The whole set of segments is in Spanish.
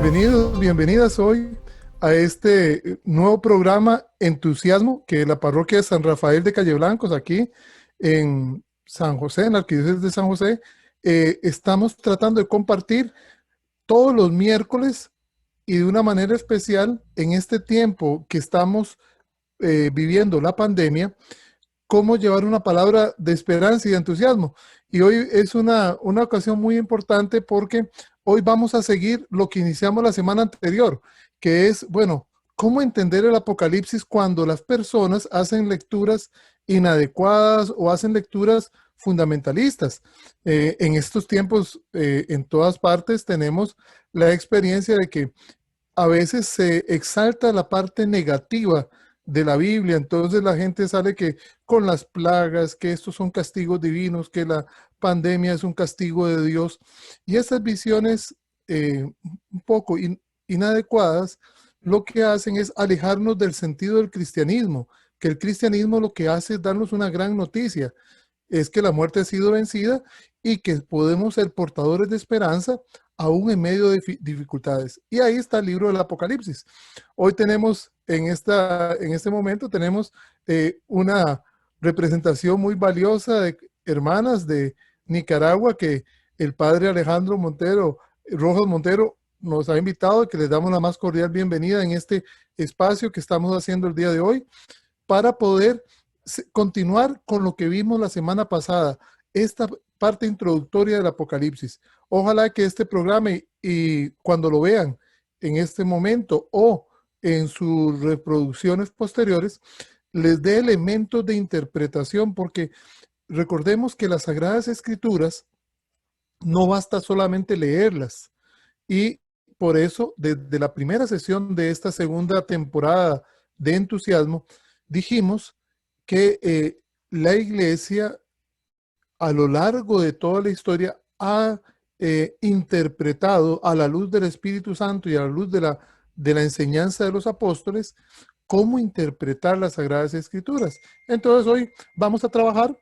Bienvenidos, bienvenidas hoy a este nuevo programa Entusiasmo que la parroquia de San Rafael de Calle Blancos, aquí en San José, en la Arquidiócesis de San José, estamos tratando de compartir todos los miércoles y de una manera especial en este tiempo que estamos viviendo la pandemia, cómo llevar una palabra de esperanza y de entusiasmo. Y hoy es una ocasión muy importante porque hoy vamos a seguir lo que iniciamos la semana anterior, que es, bueno, cómo entender el Apocalipsis cuando las personas hacen lecturas inadecuadas o hacen lecturas fundamentalistas. En estos tiempos, en todas partes, tenemos la experiencia de que a veces se exalta la parte negativa de la Biblia, entonces la gente sale que con las plagas, que estos son castigos divinos, que la pandemia es un castigo de Dios, y estas visiones un poco inadecuadas, lo que hacen es alejarnos del sentido del cristianismo, que el cristianismo lo que hace es darnos una gran noticia, es que la muerte ha sido vencida y que podemos ser portadores de esperanza aún en medio de dificultades. Y ahí está el libro del Apocalipsis. Hoy tenemos, en este momento, tenemos una representación muy valiosa de hermanas de Nicaragua que el padre Alejandro Montero, Rojas Montero, nos ha invitado, que les damos la más cordial bienvenida en este espacio que estamos haciendo el día de hoy para poder continuar con lo que vimos la semana pasada, esta parte introductoria del Apocalipsis. Ojalá que este programa y cuando lo vean en este momento o en sus reproducciones posteriores, les dé elementos de interpretación, porque recordemos que las Sagradas Escrituras no basta solamente leerlas, y por eso desde la primera sesión de esta segunda temporada de Entusiasmo dijimos que la Iglesia a lo largo de toda la historia ha interpretado a la luz del Espíritu Santo y a la luz de la enseñanza de los apóstoles cómo interpretar las Sagradas Escrituras. Entonces hoy vamos a trabajar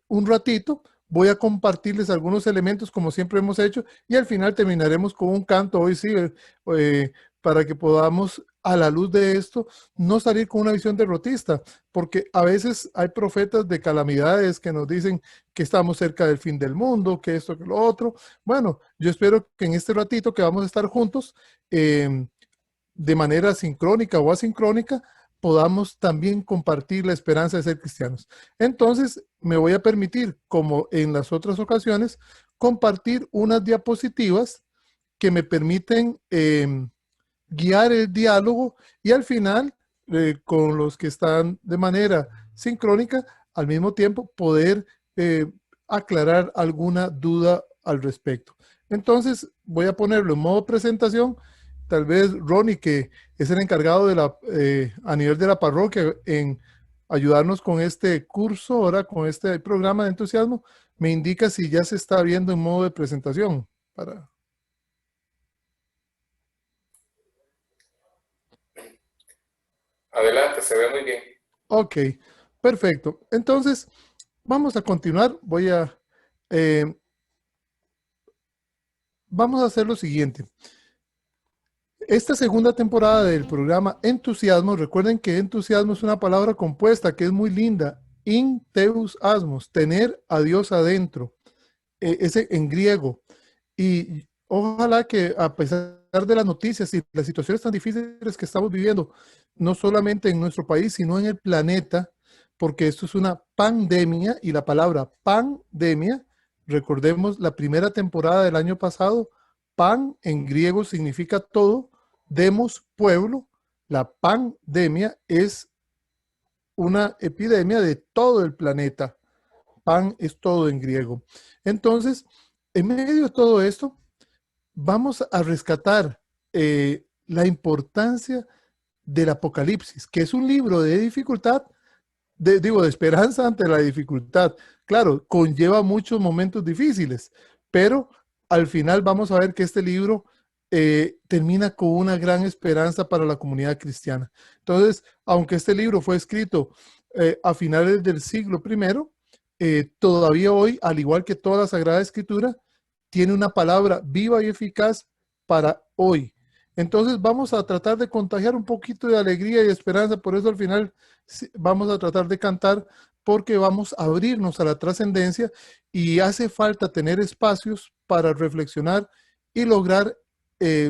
un ratito. Voy a compartirles algunos elementos como siempre hemos hecho y al final terminaremos con un canto, hoy sí, para que podamos a la luz de esto no salir con una visión derrotista, porque a veces hay profetas de calamidades que nos dicen que estamos cerca del fin del mundo, que esto, que lo otro. Bueno, yo espero que en este ratito que vamos a estar juntos, de manera sincrónica o asincrónica, podamos también compartir la esperanza de ser cristianos. Entonces, me voy a permitir, como en las otras ocasiones, compartir unas diapositivas que me permiten guiar el diálogo y al final, con los que están de manera sincrónica, al mismo tiempo poder aclarar alguna duda al respecto. Entonces, voy a ponerlo en modo presentación. Tal vez Ronnie, que es el encargado a nivel de la parroquia en ayudarnos con este curso, ahora con este programa de entusiasmo, me indica si ya se está viendo en modo de presentación. Adelante, se ve muy bien. Ok, perfecto. Entonces, vamos a continuar. Eh, vamos a hacer lo siguiente. Esta segunda temporada del programa Entusiasmo, recuerden que entusiasmo es una palabra compuesta que es muy linda. In teus asmos, tener a Dios adentro. Ese en griego. Y ojalá que a pesar de las noticias y las situaciones tan difíciles que estamos viviendo, no solamente en nuestro país, sino en el planeta, porque esto es una pandemia y la palabra pandemia, recordemos la primera temporada del año pasado, pan en griego significa todo, demos pueblo, la pandemia es una epidemia de todo el planeta. Pan es todo en griego. Entonces, en medio de todo esto, vamos a rescatar la importancia del Apocalipsis, que es un libro de dificultad, de esperanza ante la dificultad. Claro, conlleva muchos momentos difíciles, pero al final vamos a ver que este libro termina con una gran esperanza para la comunidad cristiana. Entonces, aunque este libro fue escrito a finales del siglo I, todavía hoy, al igual que toda la Sagrada Escritura, tiene una palabra viva y eficaz para hoy. Entonces vamos a tratar de contagiar un poquito de alegría y esperanza, por eso al final vamos a tratar de cantar, porque vamos a abrirnos a la trascendencia y hace falta tener espacios para reflexionar y lograr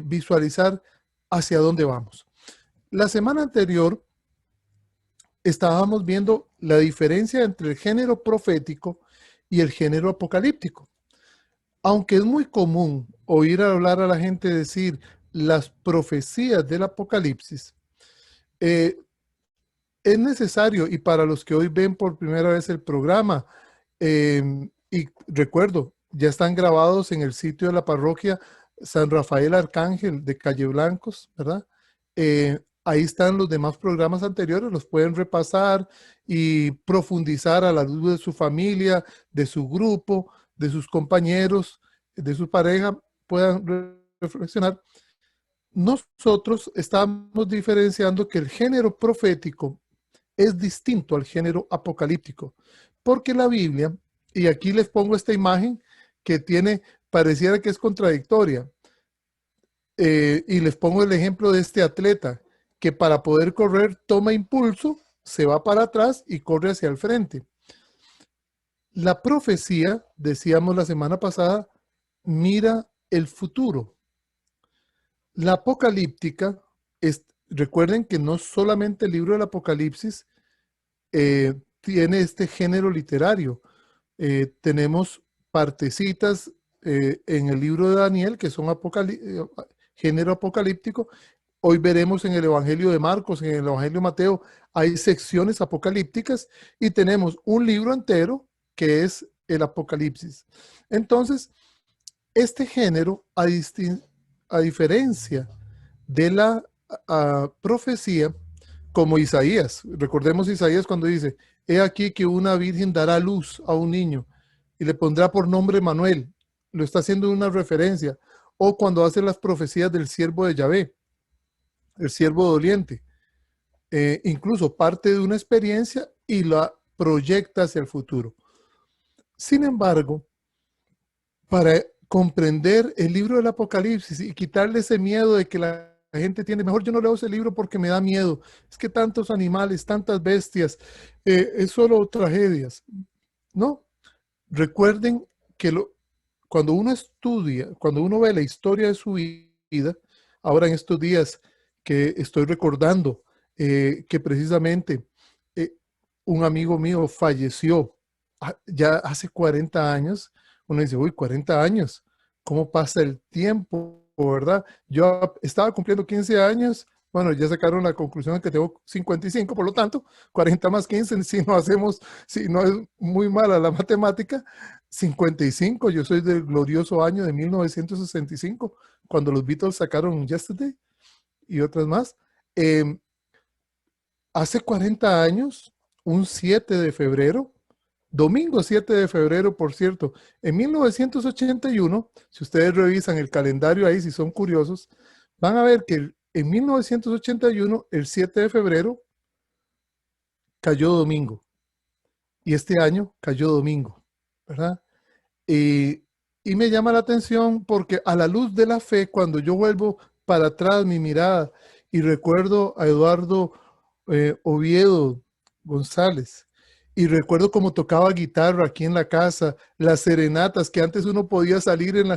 visualizar hacia dónde vamos. La semana anterior estábamos viendo la diferencia entre el género profético y el género apocalíptico. Aunque es muy común oír hablar a la gente decir las profecías del Apocalipsis, es necesario, y para los que hoy ven por primera vez el programa, y recuerdo, ya están grabados en el sitio de la parroquia San Rafael Arcángel de Calle Blancos, ¿verdad? Ahí están los demás programas anteriores, los pueden repasar y profundizar a la luz de su familia, de su grupo, de sus compañeros, de su pareja, puedan reflexionar. Nosotros estamos diferenciando que el género profético es distinto al género apocalíptico, porque la Biblia, y aquí les pongo esta imagen que tiene, pareciera que es contradictoria, y les pongo el ejemplo de este atleta que para poder correr toma impulso, se va para atrás y corre hacia el frente. La profecía, decíamos la semana pasada, mira el futuro. La apocalíptica, recuerden que no solamente el libro del Apocalipsis tiene este género literario. Tenemos partecitas en el libro de Daniel que son género apocalíptico. Hoy veremos en el Evangelio de Marcos, en el Evangelio de Mateo, hay secciones apocalípticas y tenemos un libro entero que es el Apocalipsis. Entonces, este género, a diferencia de la profecía, como Isaías, recordemos Isaías cuando dice, he aquí que una virgen dará luz a un niño y le pondrá por nombre Manuel, lo está haciendo una referencia, o cuando hace las profecías del siervo de Yahvé, el siervo doliente, incluso parte de una experiencia y la proyecta hacia el futuro. Sin embargo, para comprender el libro del Apocalipsis y quitarle ese miedo de que la gente tiene, mejor yo no leo ese libro porque me da miedo, es que tantos animales, tantas bestias, es solo tragedias. No, recuerden que cuando uno estudia, cuando uno ve la historia de su vida, ahora en estos días que estoy recordando que precisamente un amigo mío falleció ya hace 40 años, uno dice, uy, 40 años, ¿cómo pasa el tiempo, verdad? Yo estaba cumpliendo 15 años, bueno, ya sacaron la conclusión de que tengo 55, por lo tanto, 40 más 15, si no es muy mala la matemática, 55, yo soy del glorioso año de 1965, cuando los Beatles sacaron Yesterday y otras más. Hace 40 años, un 7 de febrero, domingo 7 de febrero, por cierto, en 1981, si ustedes revisan el calendario ahí, si son curiosos, van a ver que en 1981, el 7 de febrero, cayó domingo. Y este año cayó domingo, ¿verdad? Y me llama la atención porque a la luz de la fe, cuando yo vuelvo para atrás mi mirada y recuerdo a Eduardo Oviedo González, y recuerdo cómo tocaba guitarra aquí en la casa, las serenatas, que antes uno podía salir en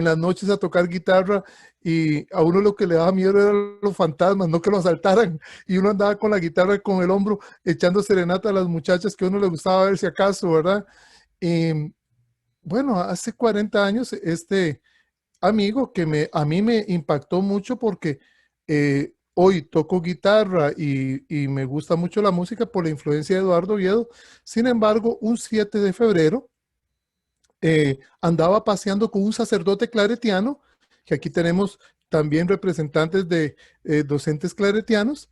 las noches a tocar guitarra y a uno lo que le daba miedo eran los fantasmas, no que lo asaltaran. Y uno andaba con la guitarra con el hombro echando serenata a las muchachas que a uno le gustaba ver si acaso, ¿verdad? Y bueno, hace 40 años este amigo que a mí me impactó mucho porque hoy toco guitarra y me gusta mucho la música por la influencia de Eduardo Oviedo. Sin embargo, un 7 de febrero andaba paseando con un sacerdote claretiano, que aquí tenemos también representantes de docentes claretianos,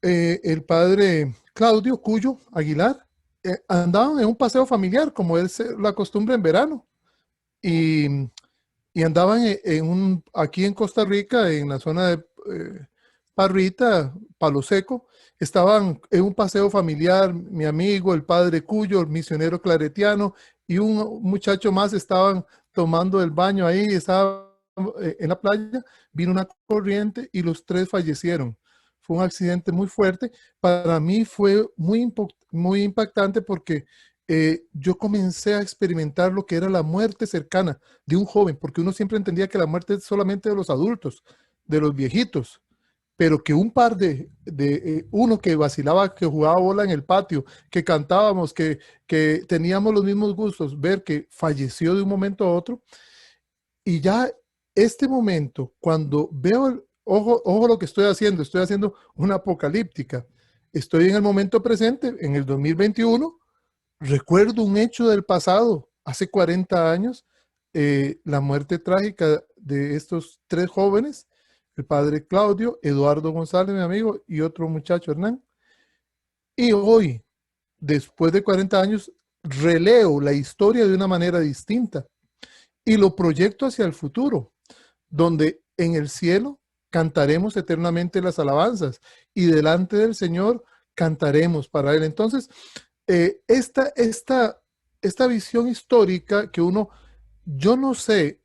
el padre Claudio Cuyo Aguilar. Andaban en un paseo familiar, como es la costumbre en verano. Y andaban aquí en Costa Rica, en la zona de Parrita, Palo Seco, estaban en un paseo familiar, mi amigo, el padre Cuyo, el misionero claretiano, y un muchacho más estaban tomando el baño ahí, estaban en la playa, vino una corriente y los tres fallecieron. Fue un accidente muy fuerte. Para mí fue muy impactante porque yo comencé a experimentar lo que era la muerte cercana de un joven, porque uno siempre entendía que la muerte es solamente de los adultos, de los viejitos, pero que un par uno que vacilaba, que jugaba bola en el patio, que cantábamos, que teníamos los mismos gustos, ver que falleció de un momento a otro. Y ya este momento, cuando veo, ojo lo que estoy haciendo una apocalíptica. Estoy en el momento presente, en el 2021, recuerdo un hecho del pasado, hace 40 años, la muerte trágica de estos tres jóvenes, el padre Claudio, Eduardo González, mi amigo, y otro muchacho, Hernán. Y hoy, después de 40 años, releo la historia de una manera distinta y lo proyecto hacia el futuro, donde en el cielo cantaremos eternamente las alabanzas y delante del Señor cantaremos para Él. Entonces, esta visión histórica que yo no sé,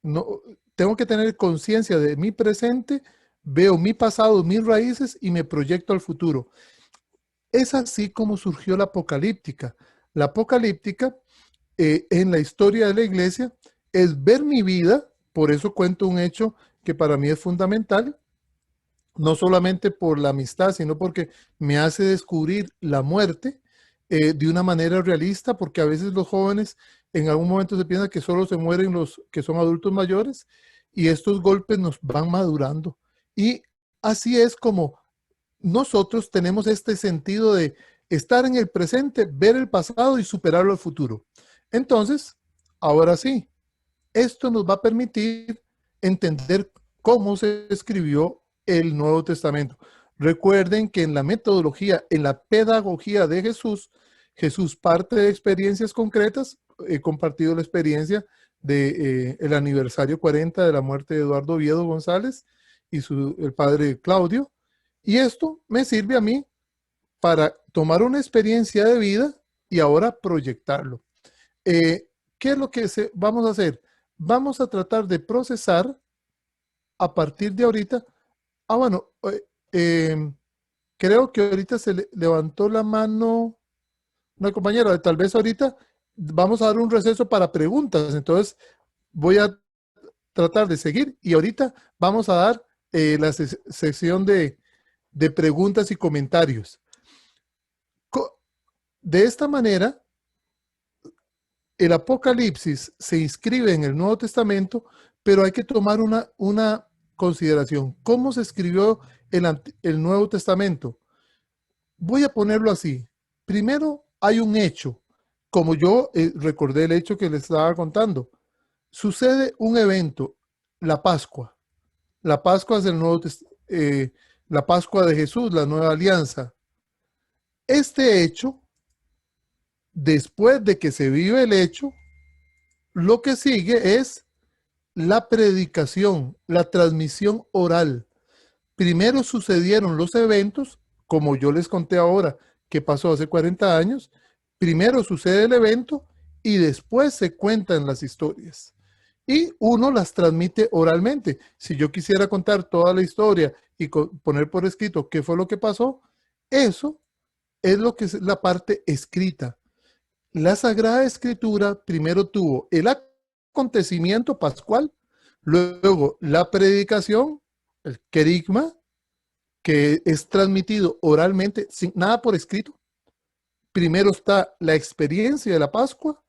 no, tengo que tener conciencia de mi presente, veo mi pasado, mis raíces y me proyecto al futuro. Es así como surgió la apocalíptica. La apocalíptica en la historia de la iglesia es ver mi vida, por eso cuento un hecho que para mí es fundamental, no solamente por la amistad, sino porque me hace descubrir la muerte de una manera realista, porque a veces los jóvenes en algún momento se piensa que solo se mueren los que son adultos mayores y estos golpes nos van madurando. Y así es como nosotros tenemos este sentido de estar en el presente, ver el pasado y superarlo al futuro. Entonces, ahora sí, esto nos va a permitir entender cómo se escribió el Nuevo Testamento. Recuerden que en la metodología, en la pedagogía de Jesús, Jesús parte de experiencias concretas. He compartido la experiencia del el aniversario 40 de la muerte de Eduardo Oviedo González y el padre Claudio. Y esto me sirve a mí para tomar una experiencia de vida y ahora proyectarlo. ¿Qué es lo que vamos a hacer? Vamos a tratar de procesar a partir de ahorita. Bueno, creo que ahorita se levantó la mano una compañera. Tal vez ahorita vamos a dar un receso para preguntas. Entonces voy a tratar de seguir y ahorita vamos a dar la sección de preguntas y comentarios. De esta manera, el Apocalipsis se inscribe en el Nuevo Testamento, pero hay que tomar una consideración. ¿Cómo se escribió el Nuevo Testamento? Voy a ponerlo así. Primero hay un hecho, como yo recordé el hecho que les estaba contando. Sucede un evento, la Pascua. La Pascua es el Nuevo la Pascua de Jesús, la nueva alianza. Este hecho, después de que se vive el hecho, lo que sigue es la predicación, la transmisión oral. Primero sucedieron los eventos, como yo les conté ahora, que pasó hace 40 años. Primero sucede el evento y después se cuentan las historias. Y uno las transmite oralmente. Si yo quisiera contar toda la historia y poner por escrito qué fue lo que pasó, eso es lo que es la parte escrita. La Sagrada Escritura primero tuvo el acontecimiento pascual, luego la predicación, el querigma, que es transmitido oralmente, sin nada por escrito. Primero está la experiencia de la Pascua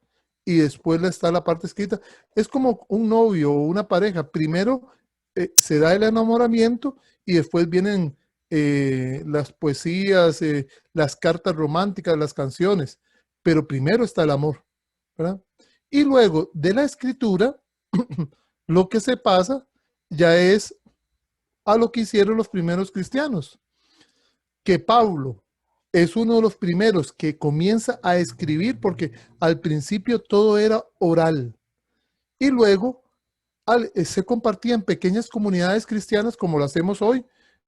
y después está la parte escrita. Es como un novio o una pareja. Primero se da el enamoramiento y después vienen las poesías, las cartas románticas, las canciones. Pero primero está el amor, ¿verdad? Y luego de la escritura, lo que se pasa ya es a lo que hicieron los primeros cristianos, que Pablo es uno de los primeros que comienza a escribir porque al principio todo era oral y luego se compartía en pequeñas comunidades cristianas como lo hacemos hoy,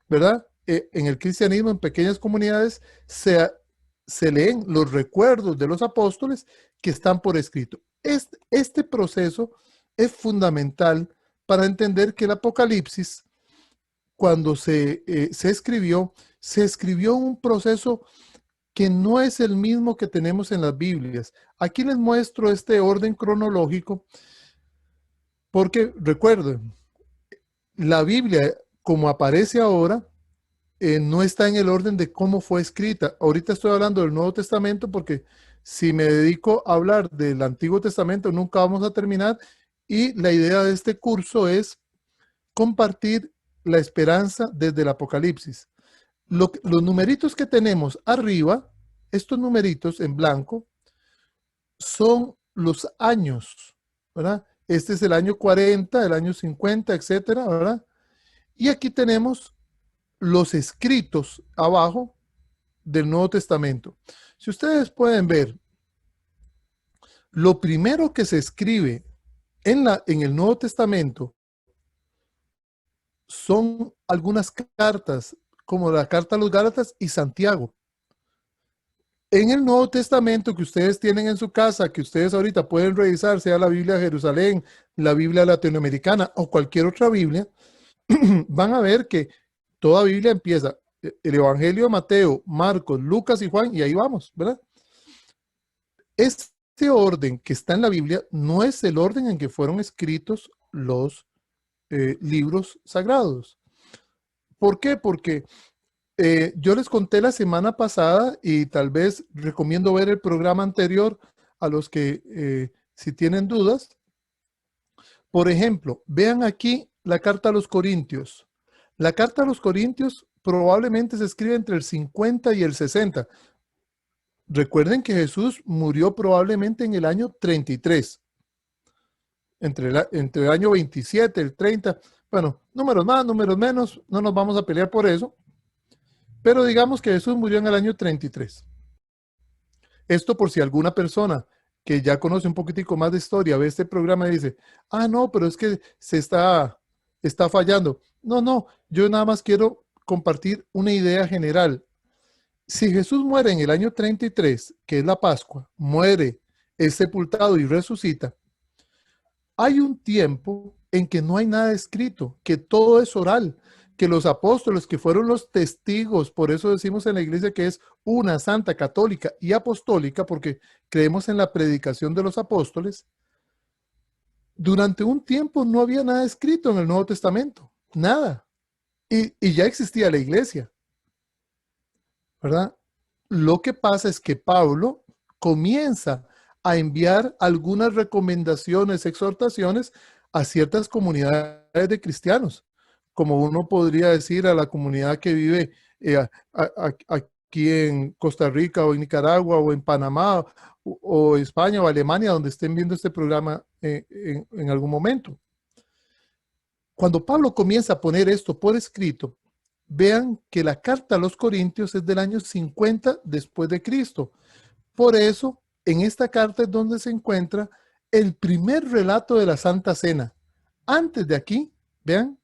¿verdad? En el cristianismo, en pequeñas comunidades, se leen los recuerdos de los apóstoles que están por escrito. Este proceso es fundamental para entender que el Apocalipsis, cuando se escribió un proceso que no es el mismo que tenemos en las Biblias. Aquí les muestro este orden cronológico porque recuerden, la Biblia, como aparece ahora, no está en el orden de cómo fue escrita. Ahorita estoy hablando del Nuevo Testamento porque si me dedico a hablar del Antiguo Testamento nunca vamos a terminar, y la idea de este curso es compartir la esperanza desde el Apocalipsis. Los numeritos que tenemos arriba, estos numeritos en blanco, son los años, ¿verdad? Este es el año 40, el año 50, etcétera, ¿verdad? Y aquí tenemos los escritos abajo del Nuevo Testamento. Si ustedes pueden ver, lo primero que se escribe en el Nuevo Testamento son algunas cartas, como la carta a los Gálatas y Santiago. En el Nuevo Testamento que ustedes tienen en su casa, que ustedes ahorita pueden revisar, sea la Biblia de Jerusalén, la Biblia latinoamericana o cualquier otra Biblia, van a ver que toda Biblia empieza el Evangelio de Mateo, Marcos, Lucas y Juan, y ahí vamos, ¿verdad? Este orden que está en la Biblia no es el orden en que fueron escritos los libros sagrados. ¿Por qué? Porque yo les conté la semana pasada, y tal vez recomiendo ver el programa anterior a los que si tienen dudas. Por ejemplo, vean aquí la carta a los Corintios. La carta a los Corintios probablemente se escribe entre el 50 y el 60. Recuerden que Jesús murió probablemente en el año 33. Entre el año 27, el 30. Bueno, números más, números menos, no nos vamos a pelear por eso. Pero digamos que Jesús murió en el año 33. Esto por si alguna persona que ya conoce un poquitico más de historia ve este programa y dice, ah, no, pero es que se está fallando. No, no, yo nada más quiero compartir una idea general. Si Jesús muere en el año 33, que es la Pascua, muere, es sepultado y resucita, hay un tiempo en que no hay nada escrito, que todo es oral, que los apóstoles, que fueron los testigos, por eso decimos en la iglesia que es una santa, católica y apostólica, porque creemos en la predicación de los apóstoles, durante un tiempo no había nada escrito en el Nuevo Testamento, nada. Y ya existía la iglesia, ¿verdad? Lo que pasa es que Pablo comienza a enviar algunas recomendaciones, exhortaciones a ciertas comunidades de cristianos, como uno podría decir a la comunidad que vive aquí en Costa Rica o en Nicaragua o en Panamá o España o Alemania, donde estén viendo este programa en algún momento. Cuando Pablo comienza a poner esto por escrito, vean que la carta a los Corintios es del año 50 después de Cristo. Por eso, en esta carta es donde se encuentra el primer relato de la Santa Cena. Antes de aquí, vean,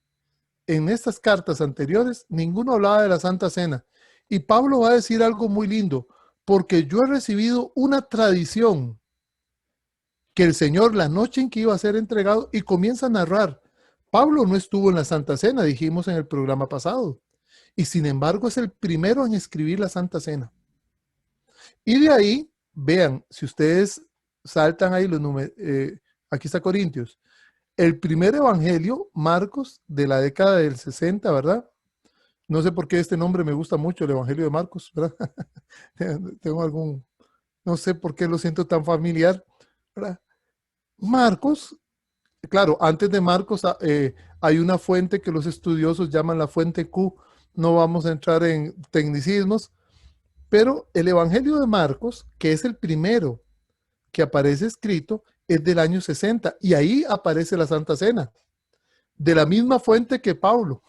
en estas cartas anteriores, ninguno hablaba de la Santa Cena. Y Pablo va a decir algo muy lindo, porque yo he recibido una tradición que el Señor, la noche en que iba a ser entregado, y comienza a narrar. Pablo no estuvo en la Santa Cena, dijimos en el programa pasado, y sin embargo es el primero en escribir la Santa Cena. Y de ahí, vean, si ustedes saltan ahí los números, aquí está Corintios, el primer evangelio, Marcos, de la década del 60, ¿verdad? No sé por qué este nombre me gusta mucho, el evangelio de Marcos, ¿verdad? Tengo no sé por qué lo siento tan familiar, ¿verdad? Marcos, claro, antes de Marcos hay una fuente que los estudiosos llaman la fuente Q. No vamos a entrar en tecnicismos, pero el Evangelio de Marcos, que es el primero que aparece escrito, es del año 60 y ahí aparece la Santa Cena, de la misma fuente que Pablo.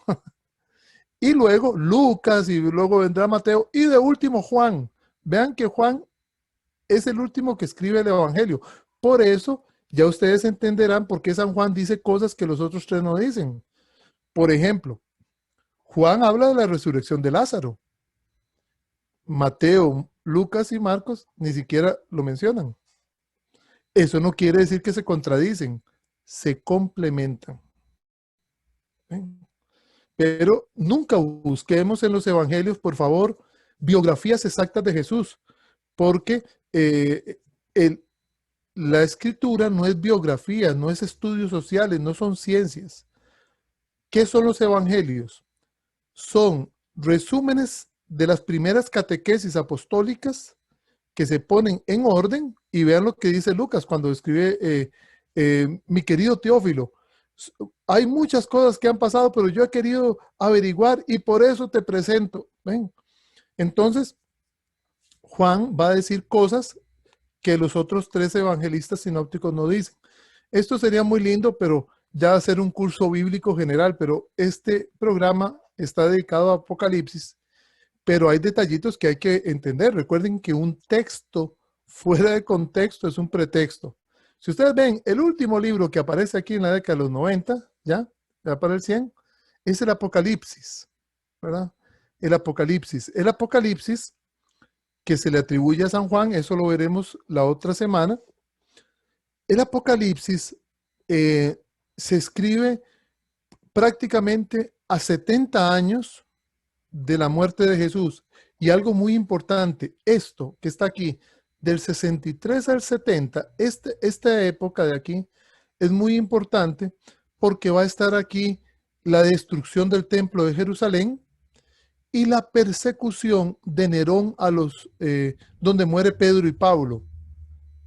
Y luego Lucas, y luego vendrá Mateo, y de último Juan. Vean que Juan es el último que escribe el Evangelio. Por eso ya ustedes entenderán por qué San Juan dice cosas que los otros tres no dicen. Por ejemplo, Juan habla de la resurrección de Lázaro. Mateo, Lucas y Marcos ni siquiera lo mencionan. Eso no quiere decir que se contradicen, se complementan. ¿ven? Pero nunca busquemos en los evangelios, por favor, biografías exactas de Jesús, porque el, la escritura no es biografía, no es estudios sociales, no son ciencias. ¿Qué son los evangelios? Son resúmenes de las primeras catequesis apostólicas que se ponen en orden, y vean lo que dice Lucas cuando escribe mi querido Teófilo. Hay muchas cosas que han pasado, pero yo he querido averiguar y por eso te presento. ¿Ven? Entonces, Juan va a decir cosas que los otros tres evangelistas sinópticos no dicen. Esto sería muy lindo, pero ya hacer un curso bíblico general, pero este programa está dedicado a Apocalipsis, pero hay detallitos que hay que entender. Recuerden que un texto fuera de contexto es un pretexto. Si ustedes ven, el último libro que aparece aquí en la década de los 90, ya para el 100, es el Apocalipsis, ¿verdad? El Apocalipsis que se le atribuye a San Juan, eso lo veremos la otra semana. El Apocalipsis se escribe prácticamente a 70 años de la muerte de Jesús. Y algo muy importante, esto que está aquí, del 63 al 70, esta época de aquí es muy importante porque va a estar aquí la destrucción del templo de Jerusalén y la persecución de Nerón a los, donde muere Pedro y Pablo.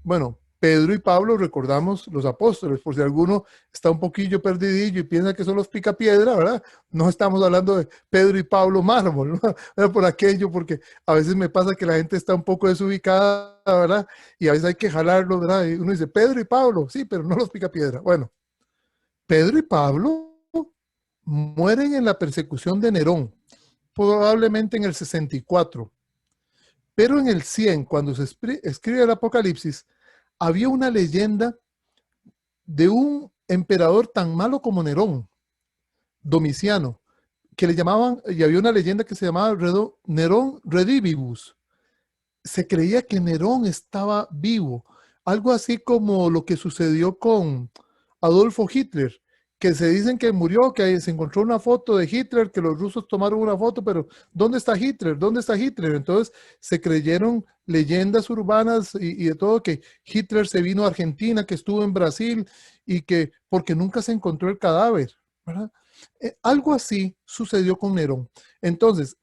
Bueno, Pedro y Pablo, recordamos los apóstoles, por si alguno está un poquillo perdidillo y piensa que son los picapiedra, ¿verdad? No estamos hablando de Pedro y Pablo mármol, ¿no? Por aquello, porque a veces me pasa que la gente está un poco desubicada, ¿verdad? Y a veces hay que jalarlo, ¿verdad? Y uno dice, Pedro y Pablo, sí, pero no los picapiedra. Bueno, Pedro y Pablo mueren en la persecución de Nerón, probablemente en el 64. Pero en el 100, cuando se escribe el Apocalipsis, había una leyenda de un emperador tan malo como Nerón, Domiciano, que le llamaban, y había una leyenda que se llamaba Nerón Redivivus. Se creía que Nerón estaba vivo, algo así como lo que sucedió con Adolfo Hitler, que se dicen que murió, que se encontró una foto de Hitler, que los rusos tomaron una foto, pero ¿dónde está Hitler? ¿Dónde está Hitler? Entonces se creyeron leyendas urbanas y de todo, que Hitler se vino a Argentina, que estuvo en Brasil y que porque nunca se encontró el cadáver, ¿verdad? Algo así sucedió con Nerón. Entonces,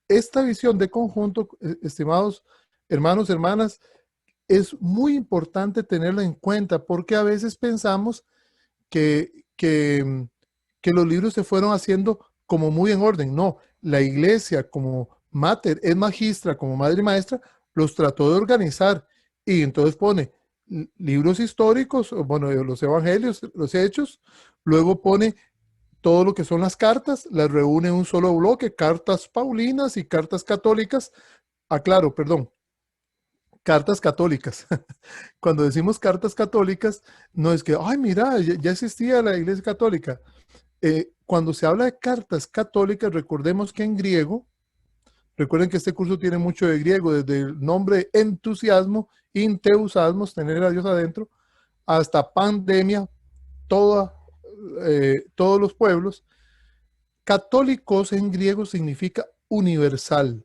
esta visión de conjunto, estimados hermanos, hermanas, es muy importante tenerla en cuenta porque a veces pensamos que los libros se fueron haciendo como muy en orden. No, la iglesia como mater, es magistra, como madre y maestra, los trató de organizar y entonces pone libros históricos, bueno, los evangelios, los hechos, luego pone todo lo que son las cartas, las reúne en un solo bloque, cartas paulinas y cartas católicas. Aclaro, perdón, cartas católicas. Cuando decimos cartas católicas, no es que, ay, mira, ya existía la Iglesia Católica. Cuando se habla de cartas católicas, recordemos que en griego, recuerden que este curso tiene mucho de griego, desde el nombre entusiasmo, inteusasmos, tener a Dios adentro, hasta pandemia, todos los pueblos. Católicos en griego significa universal,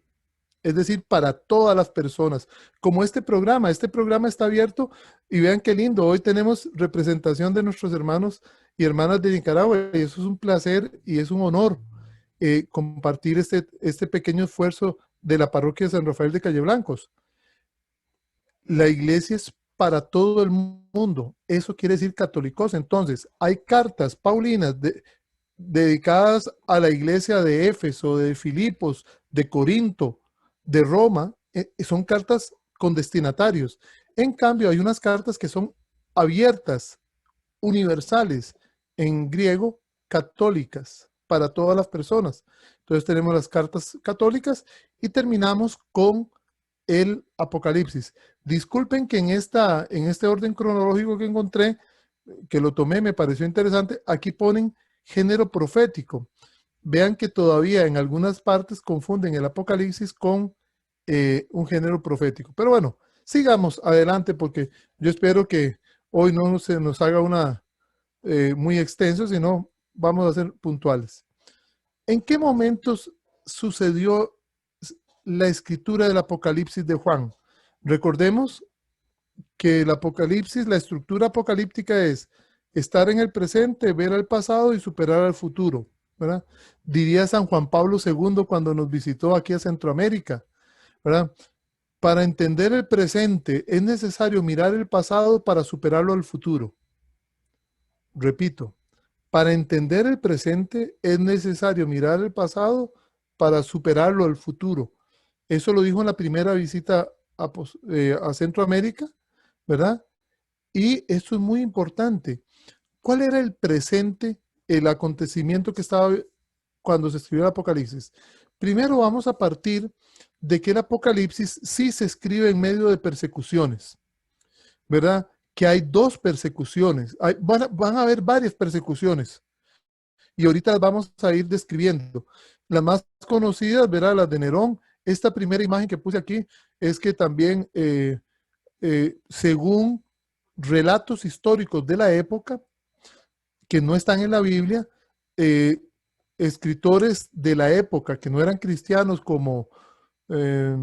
es decir, para todas las personas. Como este programa está abierto y vean qué lindo, hoy tenemos representación de nuestros hermanos y hermanas de Nicaragua y eso es un placer y es un honor compartir este pequeño esfuerzo de la parroquia de San Rafael de Calle Blancos. La iglesia es para todo el mundo, eso quiere decir católicos. Entonces, hay cartas paulinas dedicadas a la iglesia de Éfeso, de Filipos, de Corinto, de Roma, son cartas con destinatarios. En cambio, hay unas cartas que son abiertas, universales, en griego, católicas, para todas las personas. Entonces tenemos las cartas católicas y terminamos con el Apocalipsis. Disculpen que en este orden cronológico que encontré, que lo tomé, me pareció interesante, aquí ponen género profético. Vean que todavía en algunas partes confunden el Apocalipsis con un género profético. Pero bueno, sigamos adelante porque yo espero que hoy no se nos haga una muy extenso, sino vamos a ser puntuales. ¿En qué momentos sucedió la escritura del Apocalipsis de Juan? Recordemos que el Apocalipsis, la estructura apocalíptica es estar en el presente, ver al pasado y superar al futuro, ¿verdad? Diría San Juan Pablo II cuando nos visitó aquí a Centroamérica, ¿verdad? Para entender el presente es necesario mirar el pasado para superarlo al futuro. Repito, para entender el presente es necesario mirar el pasado para superarlo al futuro. Eso lo dijo en la primera visita a Centroamérica, ¿verdad? Y esto es muy importante. ¿Cuál era el presente, el acontecimiento que estaba cuando se escribió el Apocalipsis? Primero vamos a partir de que el Apocalipsis sí se escribe en medio de persecuciones, ¿verdad? Que hay dos persecuciones, van a haber varias persecuciones y ahorita las vamos a ir describiendo. Las más conocidas, ¿verdad? Las de Nerón. Esta primera imagen que puse aquí es que también, según relatos históricos de la época, que no están en la Biblia, eh, escritores de la época que no eran cristianos como eh,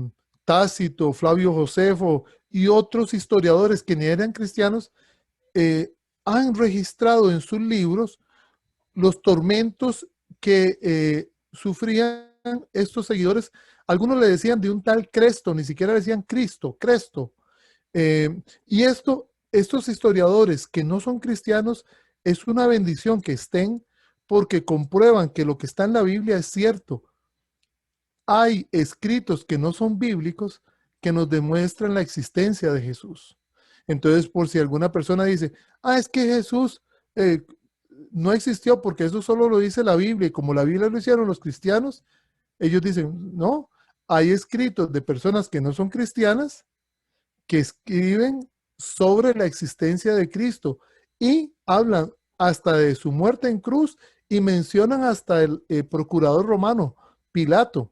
Tácito, Flavio Josefo y otros historiadores que ni eran cristianos, han registrado en sus libros los tormentos que sufrían estos seguidores. Algunos le decían de un tal Cresto, ni siquiera le decían Cristo, Cresto. Y estos historiadores que no son cristianos, es una bendición que estén porque comprueban que lo que está en la Biblia es cierto. Hay escritos que no son bíblicos que nos demuestran la existencia de Jesús. Entonces, por si alguna persona dice, es que Jesús no existió porque eso solo lo dice la Biblia y como la Biblia lo hicieron los cristianos, ellos dicen, no, hay escritos de personas que no son cristianas que escriben sobre la existencia de Cristo y hablan hasta de su muerte en cruz y mencionan hasta el procurador romano, Pilato.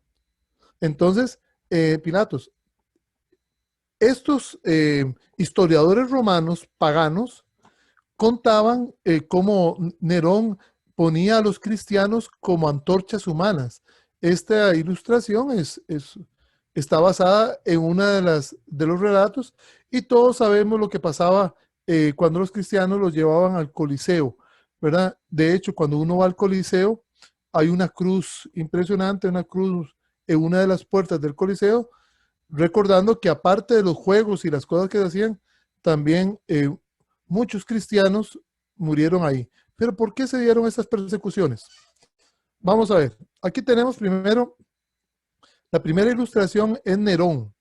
Entonces, Pilatos, estos historiadores romanos paganos contaban cómo Nerón ponía a los cristianos como antorchas humanas. Esta ilustración está basada en una de los relatos y todos sabemos lo que pasaba cuando los cristianos los llevaban al Coliseo, ¿verdad? De hecho, cuando uno va al Coliseo, hay una cruz impresionante, una cruz en una de las puertas del Coliseo, recordando que aparte de los juegos y las cosas que se hacían, también muchos cristianos murieron ahí. Pero ¿por qué se dieron estas persecuciones? Vamos a ver. Aquí tenemos primero, la primera ilustración es Nerón.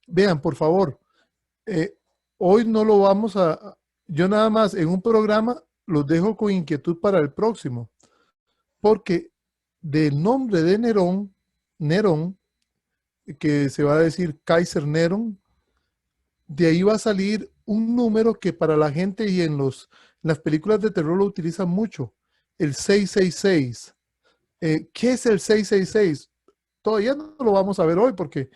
Vean, por favor, hoy no lo vamos yo nada más en un programa los dejo con inquietud para el próximo, porque del nombre de Nerón, que se va a decir Kaiser Nerón, de ahí va a salir un número que para la gente y en las películas de terror lo utilizan mucho, el 666. ¿Qué es el 666? Todavía no lo vamos a ver hoy porque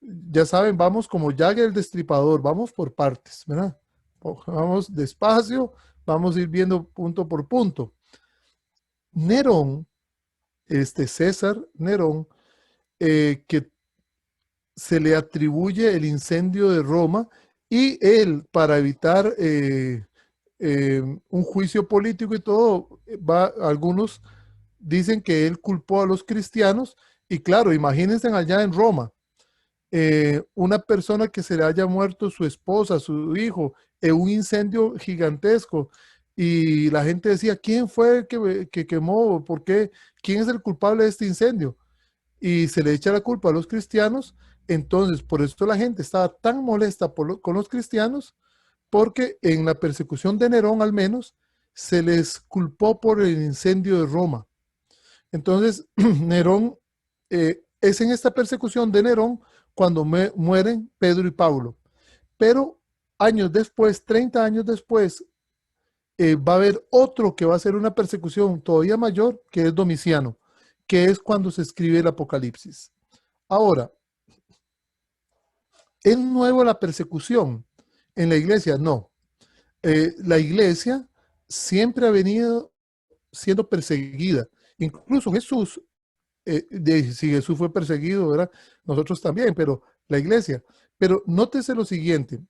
ya saben, vamos como Jack el Destripador, vamos por partes, ¿verdad? Vamos despacio, vamos a ir viendo punto por punto. Nerón, César Nerón, que se le atribuye el incendio de Roma y él, para evitar un juicio político y todo, algunos dicen que él culpó a los cristianos y claro, imagínense allá en Roma, una persona que se le haya muerto su esposa, su hijo, en un incendio gigantesco y la gente decía, ¿quién fue el que quemó? ¿Por qué? ¿Quién es el culpable de este incendio? Y se le echa la culpa a los cristianos. Entonces, por eso la gente estaba tan molesta con los cristianos, porque en la persecución de Nerón al menos se les culpó por el incendio de Roma. Entonces, Nerón, es en esta persecución de Nerón cuando mueren Pedro y Pablo. Pero años después, 30 años después, va a haber otro que va a ser una persecución todavía mayor, que es Domiciano, que es cuando se escribe el Apocalipsis. Ahora, ¿es nuevo la persecución en la iglesia? No. La iglesia siempre ha venido siendo perseguida. Incluso Jesús, si Jesús fue perseguido, ¿verdad? Nosotros también, pero la iglesia. Pero nótese lo siguiente.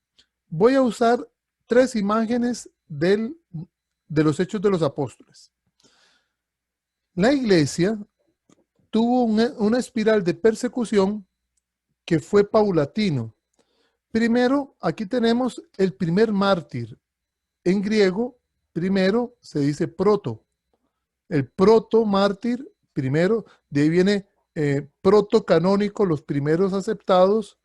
Voy a usar 3 imágenes de los Hechos de los Apóstoles. La iglesia tuvo una espiral de persecución que fue paulatino. Primero, aquí tenemos el primer mártir. En griego, primero se dice proto. El proto mártir, primero, de ahí viene protocanónico, los primeros aceptados.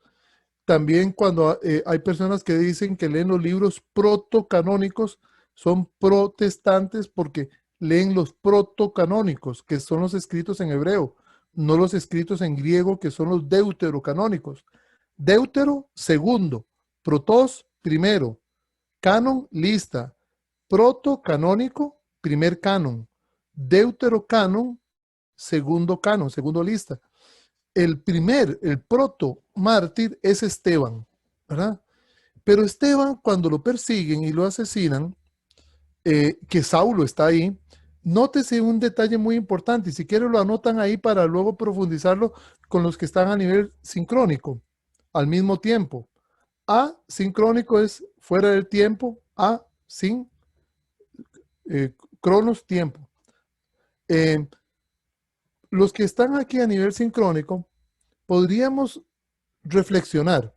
También cuando hay personas que dicen que leen los libros protocanónicos, son protestantes porque leen los protocanónicos, que son los escritos en hebreo, no los escritos en griego, que son los deuterocanónicos. Deutero, segundo. Protos, primero. Canon, lista. Protocanónico, primer canon. Deuterocanon, segundo canon, segundo lista. El proto mártir es Esteban, ¿verdad? Pero Esteban, cuando lo persiguen y lo asesinan, que Saulo está ahí, nótese un detalle muy importante, y si quieren lo anotan ahí para luego profundizarlo con los que están a nivel sincrónico, al mismo tiempo. A sincrónico es fuera del tiempo, A sin cronos, tiempo. Los que están aquí a nivel sincrónico, podríamos reflexionar.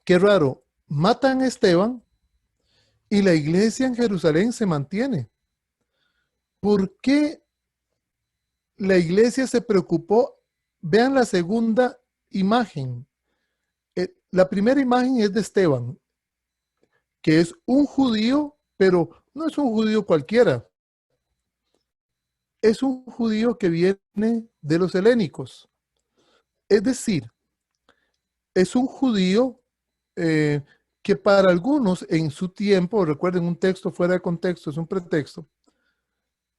Qué raro, matan a Esteban y la iglesia en Jerusalén se mantiene. ¿Por qué la iglesia se preocupó? Vean la segunda imagen. La primera imagen es de Esteban, que es un judío, pero no es un judío cualquiera. Es un judío que viene de los helénicos. Es decir, es un judío que para algunos en su tiempo, recuerden, un texto fuera de contexto es un pretexto,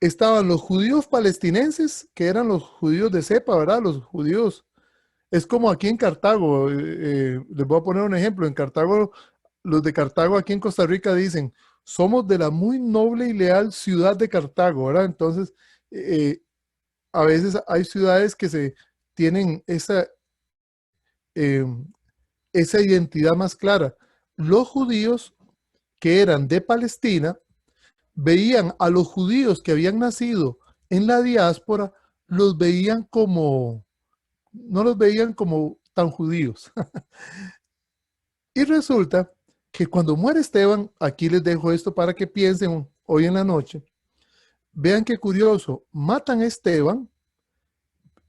estaban los judíos palestinenses, que eran los judíos de cepa, ¿verdad? Los judíos, es como aquí en Cartago, les voy a poner un ejemplo, en Cartago, los de Cartago aquí en Costa Rica dicen, somos de la muy noble y leal ciudad de Cartago, ¿verdad? Entonces, a veces hay ciudades que se tienen esa identidad más clara. Los judíos que eran de Palestina veían a los judíos que habían nacido en la diáspora, los veían como, no los veían como tan judíos. Y resulta que cuando muere Esteban, aquí les dejo esto para que piensen hoy en la noche, vean qué curioso, matan a Esteban,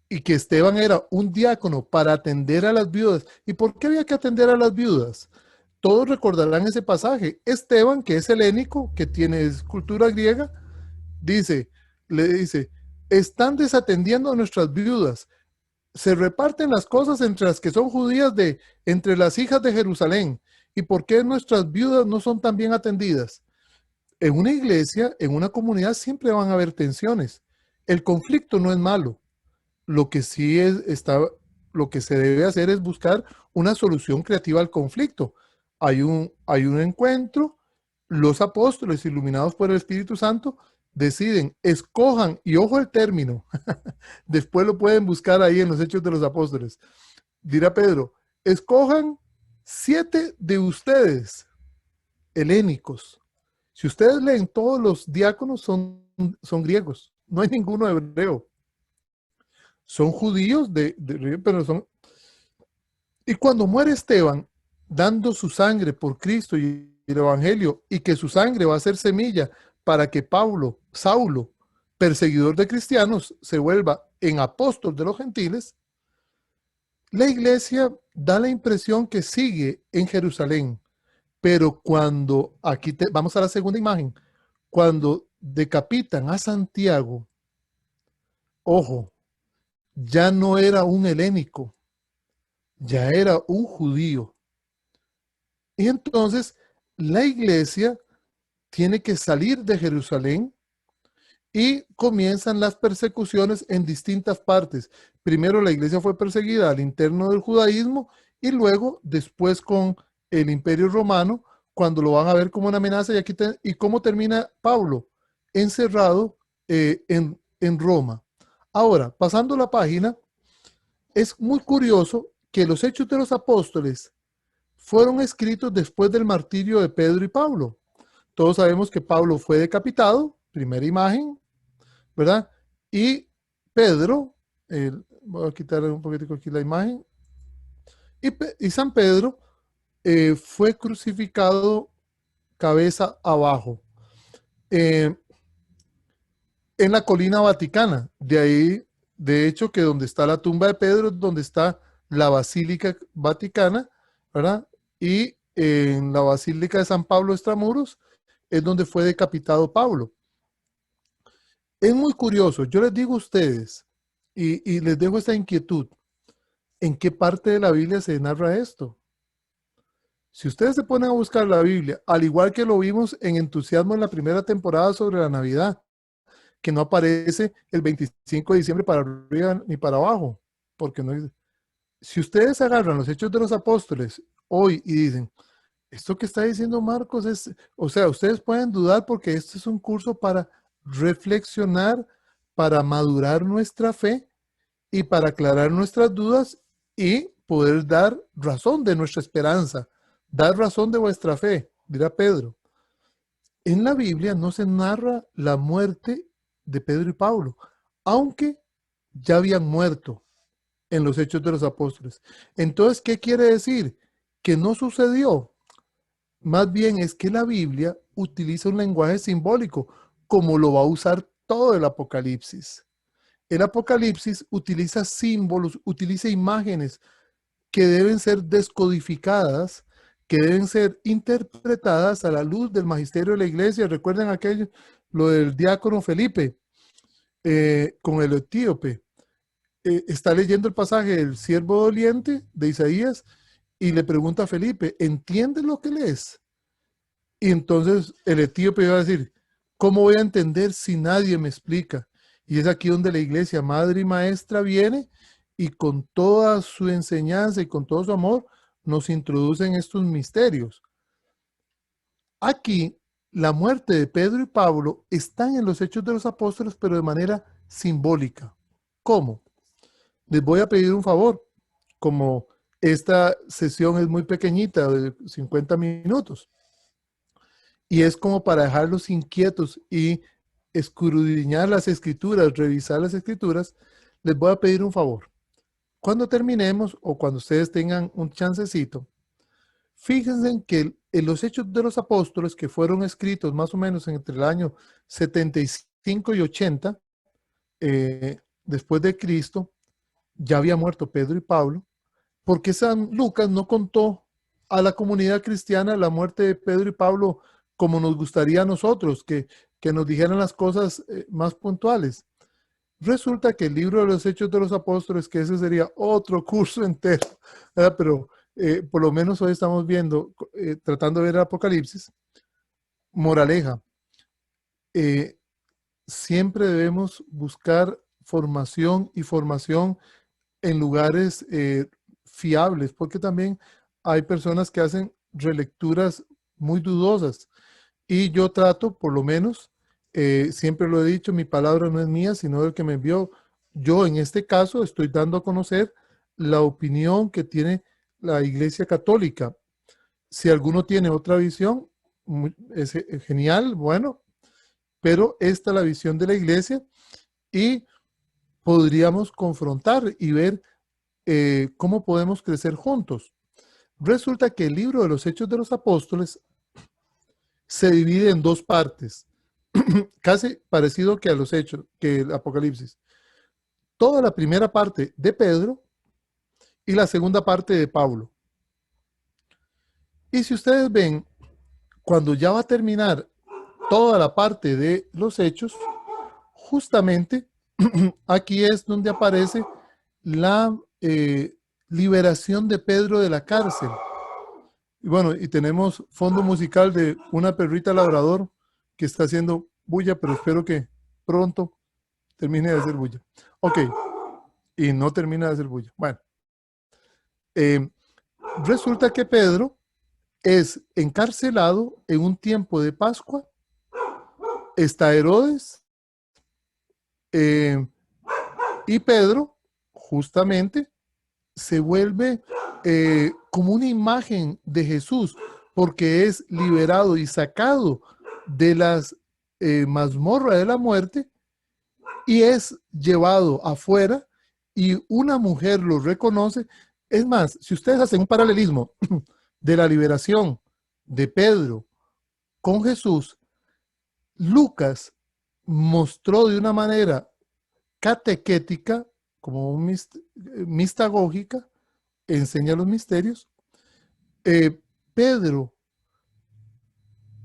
y que Esteban era un diácono para atender a las viudas. ¿Y por qué había que atender a las viudas? Todos recordarán ese pasaje. Esteban, que es helénico, que tiene cultura griega, le dice, están desatendiendo a nuestras viudas. Se reparten las cosas entre las que son judías entre las hijas de Jerusalén. ¿Y por qué nuestras viudas no son tan bien atendidas? En una iglesia, en una comunidad, siempre van a haber tensiones. El conflicto no es malo. Lo que sí lo que se debe hacer es buscar una solución creativa al conflicto. Hay un encuentro, los apóstoles iluminados por el Espíritu Santo deciden, escojan, y ojo el término, después lo pueden buscar ahí en los Hechos de los Apóstoles. Dirá Pedro, escojan 7 de ustedes, helénicos. Si ustedes leen, todos los diáconos son griegos, no hay ninguno hebreo. Son judíos, pero son... Y cuando muere Esteban, dando su sangre por Cristo y el Evangelio, y que su sangre va a ser semilla para que Saulo, perseguidor de cristianos, se vuelva en apóstol de los gentiles, la iglesia da la impresión que sigue en Jerusalén. Pero cuando, vamos a la segunda imagen, cuando decapitan a Santiago, ojo, ya no era un helénico, ya era un judío. Y entonces la iglesia tiene que salir de Jerusalén y comienzan las persecuciones en distintas partes. Primero la iglesia fue perseguida al interno del judaísmo y luego después con el Imperio Romano, cuando lo van a ver como una amenaza. Y cómo termina Pablo encerrado en Roma. Ahora, pasando la página, es muy curioso que los Hechos de los Apóstoles fueron escritos después del martirio de Pedro y Pablo. Todos sabemos que Pablo fue decapitado, primera imagen, ¿verdad? Y Pedro, voy a quitar un poquitico aquí la imagen, y San Pedro fue crucificado cabeza abajo en la colina Vaticana. De ahí, de hecho, que donde está la tumba de Pedro es donde está la Basílica Vaticana, ¿verdad? Y en la Basílica de San Pablo Extramuros es donde fue decapitado Pablo. Es muy curioso. Yo les digo a ustedes y les dejo esta inquietud. ¿En qué parte de la Biblia se narra esto? Si ustedes se ponen a buscar la Biblia, al igual que lo vimos en Entusiasmo en la primera temporada sobre la Navidad, que no aparece el 25 de diciembre para arriba ni para abajo, porque no dice. Si ustedes agarran los Hechos de los Apóstoles hoy y dicen, esto que está diciendo Marcos es, o sea, ustedes pueden dudar porque este es un curso para reflexionar, para madurar nuestra fe y para aclarar nuestras dudas y poder dar razón de nuestra esperanza, dar razón de vuestra fe, dirá Pedro. En la Biblia no se narra la muerte de Pedro y Pablo, aunque ya habían muerto en los Hechos de los Apóstoles. Entonces, ¿qué quiere decir? Que no sucedió. Más bien es que la Biblia utiliza un lenguaje simbólico, como lo va a usar todo el Apocalipsis. El Apocalipsis utiliza símbolos, utiliza imágenes que deben ser descodificadas, que deben ser interpretadas a la luz del magisterio de la iglesia. Recuerden aquello, lo del diácono Felipe con el etíope. Está leyendo el pasaje del siervo doliente de Isaías y le pregunta a Felipe, ¿entiendes lo que lees? Y entonces el etíope va a decir, ¿cómo voy a entender si nadie me explica? Y es aquí donde la iglesia, madre y maestra, viene y con toda su enseñanza y con todo su amor nos introduce en estos misterios. Aquí, la muerte de Pedro y Pablo están en los Hechos de los Apóstoles, pero de manera simbólica. ¿Cómo? Les voy a pedir un favor, como esta sesión es muy pequeñita, de 50 minutos, y es como para dejarlos inquietos y escudriñar las escrituras, revisar las escrituras, les voy a pedir un favor. Cuando terminemos o cuando ustedes tengan un chancecito, fíjense en que en los Hechos de los Apóstoles, que fueron escritos más o menos entre el año 75 y 80 después de Cristo, ya había muerto Pedro y Pablo, porque San Lucas no contó a la comunidad cristiana la muerte de Pedro y Pablo como nos gustaría a nosotros, que nos dijeran las cosas más puntuales. Resulta que el libro de los Hechos de los Apóstoles, que ese sería otro curso entero, ¿verdad? Pero por lo menos hoy estamos viendo, tratando de ver el Apocalipsis. Moraleja, siempre debemos buscar formación y formación en lugares fiables, porque también hay personas que hacen relecturas muy dudosas. Y yo trato, por lo menos, siempre lo he dicho, mi palabra no es mía, sino del que me envió. Yo en este caso estoy dando a conocer la opinión que tiene la Iglesia Católica. Si alguno tiene otra visión, es genial, bueno, pero esta es la visión de la Iglesia y podríamos confrontar y ver cómo podemos crecer juntos. Resulta que el libro de los Hechos de los Apóstoles se divide en dos partes, casi parecido que a los Hechos, que el Apocalipsis. Toda la primera parte de Pedro y la segunda parte de Pablo. Y si ustedes ven, cuando ya va a terminar toda la parte de los Hechos, justamente aquí es donde aparece la liberación de Pedro de la cárcel. Y bueno, y tenemos fondo musical de una perrita labrador que está haciendo bulla, pero espero que pronto termine de hacer bulla. Ok, y no termina de hacer bulla. Bueno, eh, resulta que Pedro es encarcelado en un tiempo de Pascua está Herodes eh, y Pedro, justamente, se vuelve como una imagen de Jesús, porque es liberado y sacado de las mazmorras de la muerte y es llevado afuera y una mujer lo reconoce. Es más, si ustedes hacen un paralelismo de la liberación de Pedro con Jesús, Lucas mostró de una manera catequética, como mistagógica, enseña los misterios. Pedro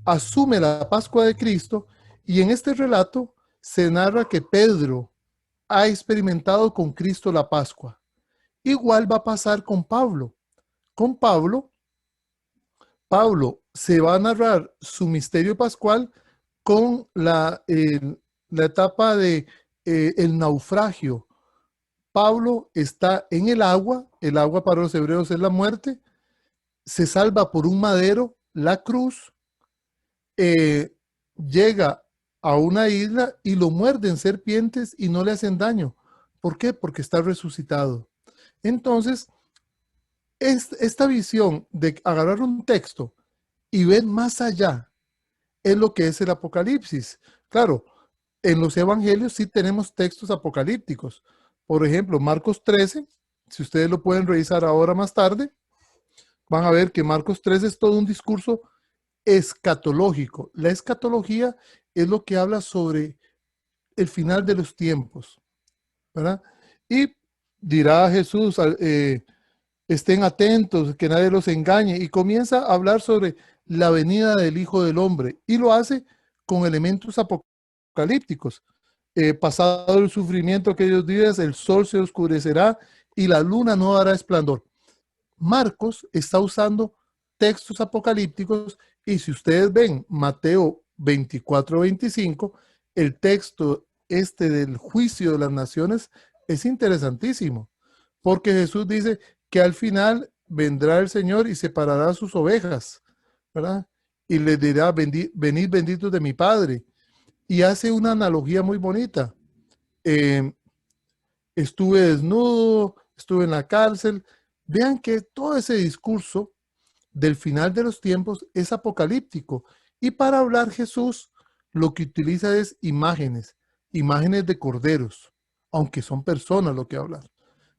asume la Pascua de Cristo y en este relato se narra que Pedro ha experimentado con Cristo la Pascua. Igual va a pasar con Pablo. Con Pablo se va a narrar su misterio pascual con la etapa de el naufragio. Pablo está en el agua para los hebreos es la muerte, se salva por un madero, la cruz, llega a una isla y lo muerden serpientes y no le hacen daño. ¿Por qué? Porque está resucitado. Entonces, esta visión de agarrar un texto y ver más allá es lo que es el Apocalipsis. Claro, en los evangelios sí tenemos textos apocalípticos. Por ejemplo, Marcos 13, si ustedes lo pueden revisar ahora más tarde, van a ver que Marcos 13 es todo un discurso escatológico. La escatología es lo que habla sobre el final de los tiempos, ¿verdad? Y dirá Jesús, estén atentos, que nadie los engañe, y comienza a hablar sobre la venida del Hijo del Hombre, y lo hace con elementos apocalípticos. Pasado el sufrimiento aquellos días, el sol se oscurecerá y la luna no dará esplendor. Marcos está usando textos apocalípticos y si ustedes ven Mateo 24-25, el texto este del juicio de las naciones es interesantísimo, porque Jesús dice que al final vendrá el Señor y separará sus ovejas, ¿verdad? Y les dirá, venid benditos de mi Padre. Y hace una analogía muy bonita. Eh, Estuve desnudo, estuve en la cárcel. Vean que todo ese discurso del final de los tiempos es apocalíptico. Y para hablar Jesús, lo que utiliza es imágenes, imágenes de corderos, aunque son personas lo que hablan.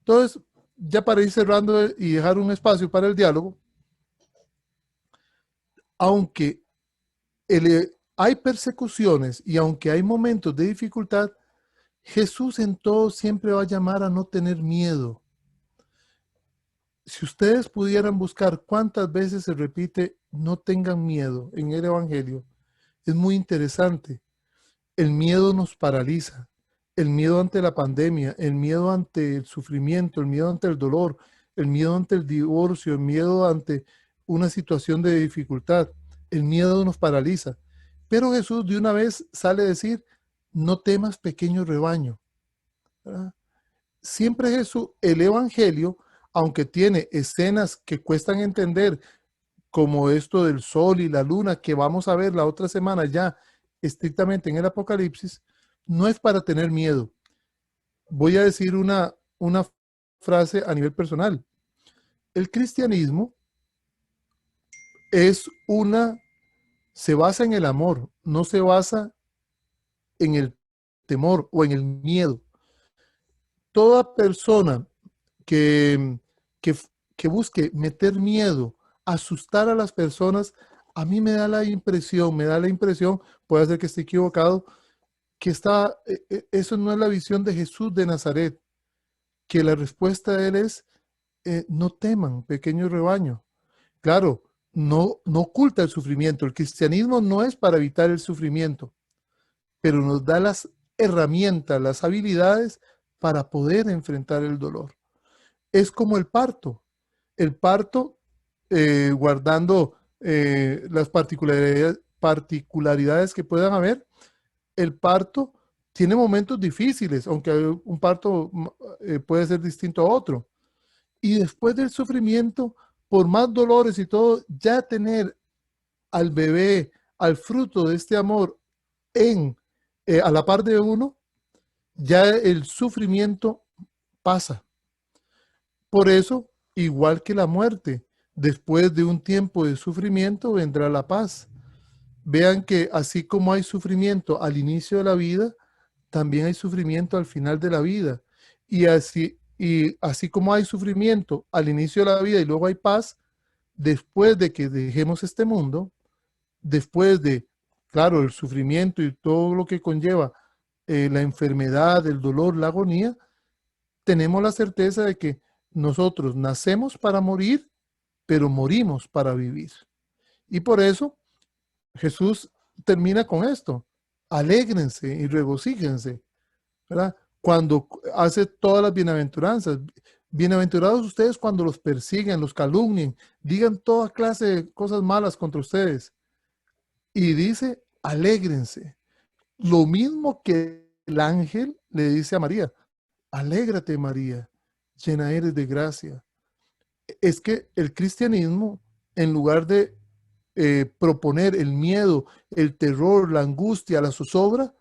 Entonces, ya para ir cerrando y dejar un espacio para el diálogo, aunque hay persecuciones y aunque hay momentos de dificultad, Jesús en todo siempre va a llamar a no tener miedo. Si ustedes pudieran buscar cuántas veces se repite no tengan miedo en el Evangelio, es muy interesante. El miedo nos paraliza, el miedo ante la pandemia, el miedo ante el sufrimiento, el miedo ante el dolor, el miedo ante el divorcio, el miedo ante una situación de dificultad, el miedo nos paraliza. Pero Jesús de una vez sale a decir, no temas pequeño rebaño, ¿verdad? Siempre Jesús, el Evangelio, aunque tiene escenas que cuestan entender, como esto del sol y la luna, que vamos a ver la otra semana ya estrictamente en el Apocalipsis, no es para tener miedo. Voy a decir una frase a nivel personal. El cristianismo es se basa en el amor, no se basa en el temor o en el miedo. Toda persona que, que, que busque meter miedo, asustar a las personas, a mí me da la impresión, puede ser que esté equivocado, que eso no es la visión de Jesús de Nazaret, que la respuesta de él es, no teman, pequeño rebaño. Claro, no oculta el sufrimiento. El cristianismo no es para evitar el sufrimiento, pero nos da las herramientas, las habilidades para poder enfrentar el dolor. Es como el parto. El parto, guardando las particularidades que puedan haber, el parto tiene momentos difíciles, aunque un parto puede ser distinto a otro. Y después del sufrimiento, por más dolores y todo, ya tener al bebé, al fruto de este amor a la par de uno, ya el sufrimiento pasa. Por eso, igual que la muerte, después de un tiempo de sufrimiento vendrá la paz. Vean que así como hay sufrimiento al inicio de la vida, también hay sufrimiento al final de la vida. Y así como hay sufrimiento al inicio de la vida y luego hay paz, después de que dejemos este mundo, después de, claro, el sufrimiento y todo lo que conlleva la enfermedad, el dolor, la agonía, tenemos la certeza de que nosotros nacemos para morir, pero morimos para vivir. Y por eso Jesús termina con esto: alégrense y regocíjense, ¿verdad? Cuando hace todas las bienaventuranzas. Bienaventurados ustedes cuando los persiguen, los calumnien, digan toda clase de cosas malas contra ustedes. Y dice, alégrense. Lo mismo que el ángel le dice a María: alégrate, María, llena eres de gracia. Es que el cristianismo, en lugar de proponer el miedo, el terror, la angustia, la zozobra,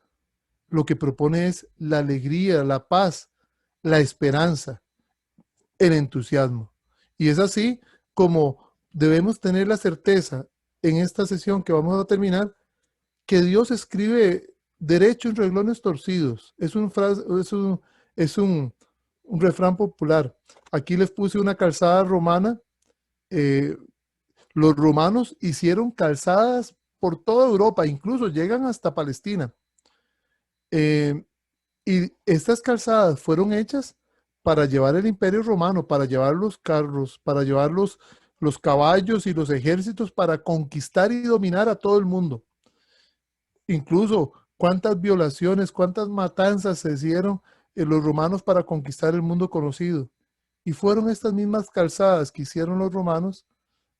lo que propone es la alegría, la paz, la esperanza, el entusiasmo. Y es así como debemos tener la certeza en esta sesión que vamos a terminar, que Dios escribe derecho en renglones torcidos. Es un refrán popular. Aquí les puse una calzada romana. eh, los romanos hicieron calzadas por toda Europa, incluso llegan hasta Palestina. Eh, y estas calzadas fueron hechas para llevar el imperio romano, para llevar los carros, para llevar los caballos y los ejércitos, para conquistar y dominar a todo el mundo. Incluso cuántas violaciones, cuántas matanzas se hicieron en los romanos para conquistar el mundo conocido. Y fueron estas mismas calzadas que hicieron los romanos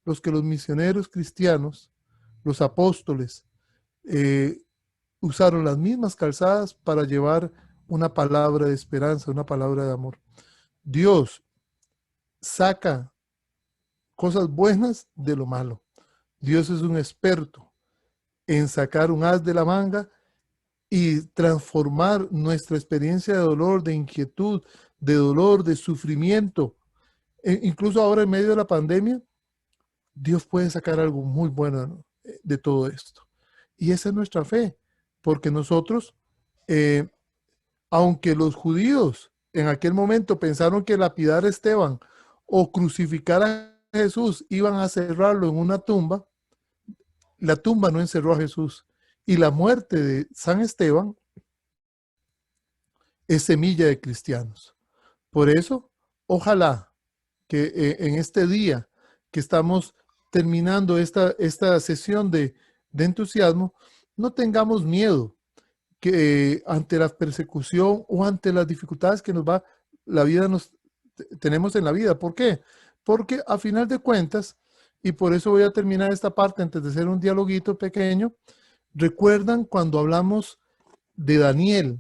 los que los misioneros cristianos, los apóstoles, eh, usaron las mismas calzadas para llevar una palabra de esperanza, una palabra de amor. Dios saca cosas buenas de lo malo. Dios es un experto en sacar un as de la manga y transformar nuestra experiencia de dolor, de inquietud, de dolor, de sufrimiento. Incluso ahora en medio de la pandemia, Dios puede sacar algo muy bueno, ¿no?, de todo esto. Y esa es nuestra fe, porque nosotros, eh, aunque los judíos en aquel momento pensaron que lapidar a Esteban o crucificar a Jesús iban a cerrarlo en una tumba, la tumba no encerró a Jesús. Y la muerte de San Esteban es semilla de cristianos. Por eso, ojalá que en este día que estamos terminando esta sesión de entusiasmo, no tengamos miedo que ante la persecución o ante las dificultades que la vida tenemos en la vida. ¿Por qué? Porque a final de cuentas, y por eso voy a terminar esta parte antes de hacer un dialoguito pequeño, recuerdan cuando hablamos de Daniel,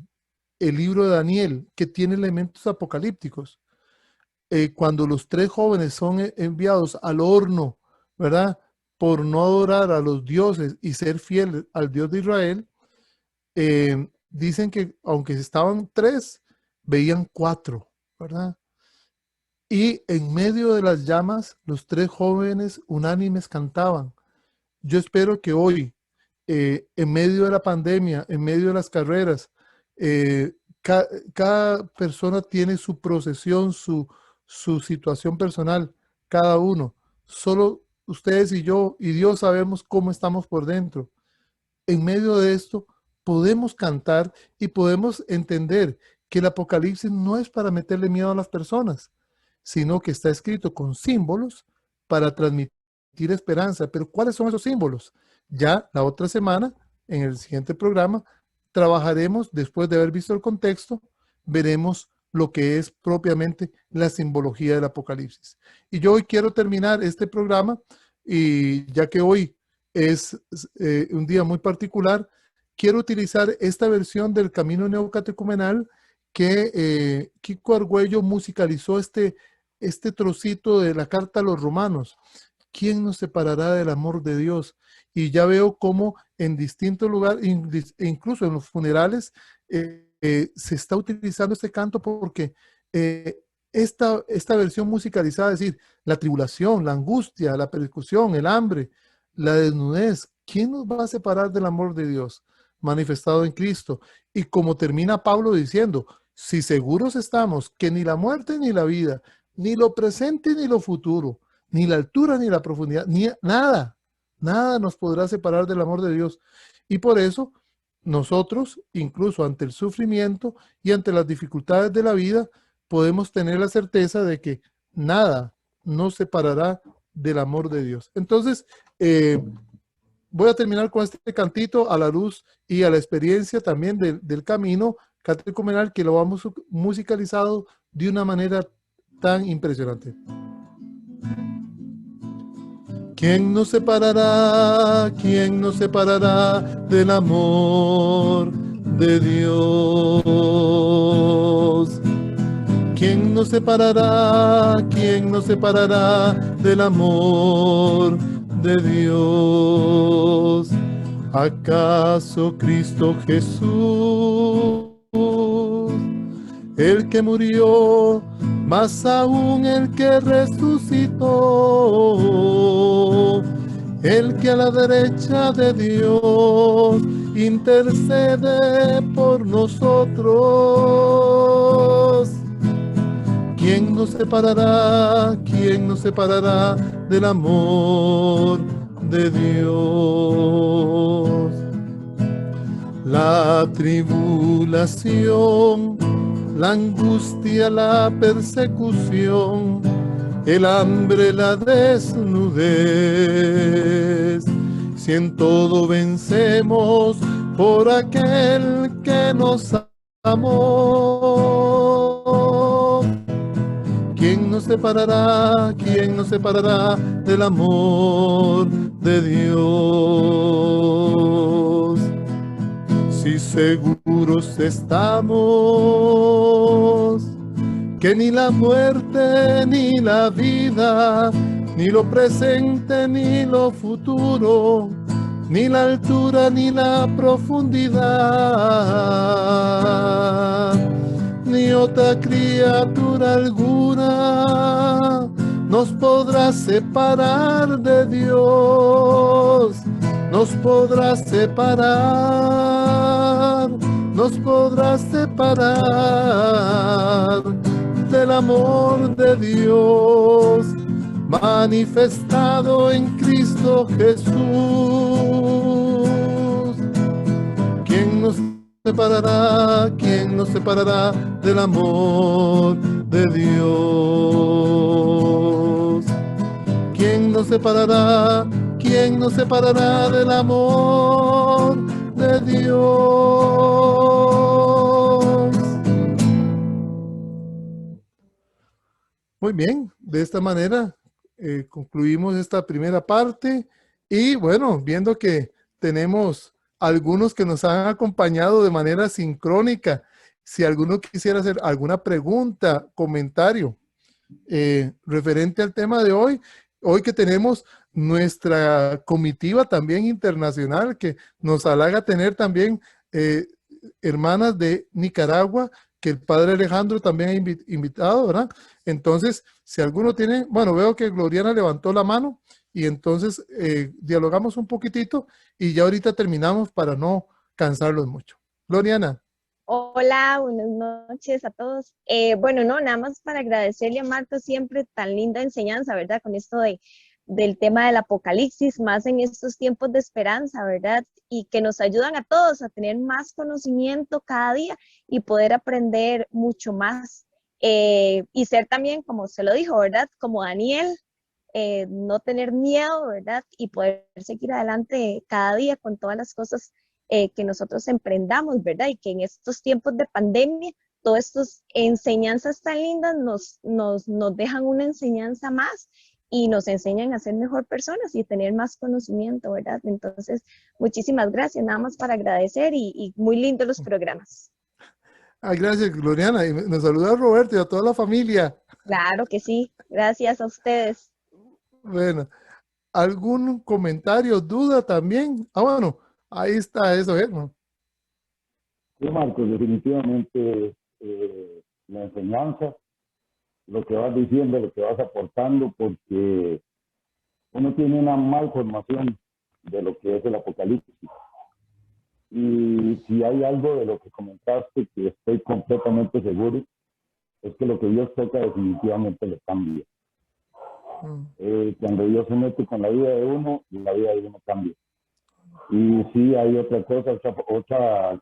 el libro de Daniel, que tiene elementos apocalípticos. Cuando los tres jóvenes son enviados al horno, ¿verdad? Por no adorar a los dioses y ser fieles al Dios de Israel, dicen que aunque estaban tres, veían cuatro, ¿verdad? Y en medio de las llamas, los tres jóvenes unánimes cantaban. Yo espero que hoy, en medio de la pandemia, en medio de las carreras, cada persona tiene su procesión, su situación personal, cada uno. Solo ustedes y yo y Dios sabemos cómo estamos por dentro. En medio de esto podemos cantar y podemos entender que el Apocalipsis no es para meterle miedo a las personas, sino que está escrito con símbolos para transmitir esperanza. Pero ¿cuáles son esos símbolos? Ya la otra semana, en el siguiente programa, trabajaremos, después de haber visto el contexto, veremos lo que es propiamente la simbología del Apocalipsis. Y yo hoy quiero terminar este programa, y ya que hoy es un día muy particular, quiero utilizar esta versión del Camino Neocatecumenal que Kiko Argüello musicalizó este trocito de la carta a los romanos. ¿Quién nos separará del amor de Dios? y ya veo cómo en distintos lugares, incluso en los funerales, se está utilizando este canto porque esta versión musicalizada, es decir, la tribulación, la angustia, la persecución, el hambre, la desnudez, ¿quién nos va a separar del amor de Dios manifestado en Cristo? Y como termina Pablo diciendo, si seguros estamos que ni la muerte ni la vida, ni lo presente ni lo futuro, ni la altura ni la profundidad, ni nada, nada nos podrá separar del amor de Dios. Y por eso nosotros, incluso ante el sufrimiento y ante las dificultades de la vida, podemos tener la certeza de que nada nos separará del amor de Dios. Entonces, voy a terminar con este cantito a la luz y a la experiencia también del camino catecumenal que lo vamos musicalizado de una manera tan impresionante. ¿Quién nos separará? ¿Quién nos separará del amor de Dios? ¿Quién nos separará? ¿Quién nos separará del amor de Dios? ¿Acaso Cristo Jesús, el que murió, más aún el que resucitó, el que a la derecha de Dios intercede por nosotros? ¿Quién nos separará? ¿Quién nos separará del amor de Dios? La tribulación, la angustia, la persecución, el hambre, la desnudez, si en todo vencemos por aquel que nos amó. ¿Quién nos separará? ¿Quién nos separará del amor de Dios? Si seguros estamos que ni la muerte ni la vida, ni lo presente ni lo futuro, ni la altura ni la profundidad, ni otra criatura alguna nos podrá separar de Dios, nos podrá separar, nos podrá separar del amor de Dios manifestado en Cristo Jesús. ¿Quién nos separará? ¿Quién nos separará del amor de Dios? ¿Quién nos separará? ¿Quién nos separará del amor de Dios? Muy bien, de esta manera concluimos esta primera parte y bueno, viendo que tenemos algunos que nos han acompañado de manera sincrónica, si alguno quisiera hacer alguna pregunta, comentario referente al tema de hoy que tenemos nuestra comitiva también internacional que nos halaga tener también hermanas de Nicaragua que el padre Alejandro también ha invitado, ¿verdad? Entonces, si alguno tiene, bueno, veo que Gloriana levantó la mano y entonces dialogamos un poquitito y ya ahorita terminamos para no cansarlos mucho. Gloriana. Hola, buenas noches a todos. Bueno, no, nada más para agradecerle a Marco siempre tan linda enseñanza, ¿verdad? Con esto del tema del apocalipsis, más en estos tiempos de esperanza, ¿verdad? Y que nos ayudan a todos a tener más conocimiento cada día y poder aprender mucho más. Y ser también, como se lo dijo, ¿verdad? Como Daniel, no tener miedo, ¿verdad? Y poder seguir adelante cada día con todas las cosas que nosotros emprendamos, ¿verdad? Y que en estos tiempos de pandemia, todas estas enseñanzas tan lindas nos dejan una enseñanza más y nos enseñan a ser mejor personas y tener más conocimiento, ¿verdad? Entonces, muchísimas gracias, nada más para agradecer y muy lindos los programas. Gracias, Gloriana. Y nos saluda a Roberto y a toda la familia. Claro que sí, gracias a ustedes. Bueno, ¿Algún comentario, duda también? Ah, bueno, ahí está eso, ¿no? Sí, Marcos, definitivamente la enseñanza, lo que vas diciendo, lo que vas aportando, porque uno tiene una mal formación de lo que es el Apocalipsis. Y si hay algo de lo que comentaste que estoy completamente seguro, es que lo que Dios toca definitivamente le cambia. Cuando Dios se mete con la vida de uno, la vida de uno cambia. Y sí hay otra cosa, otra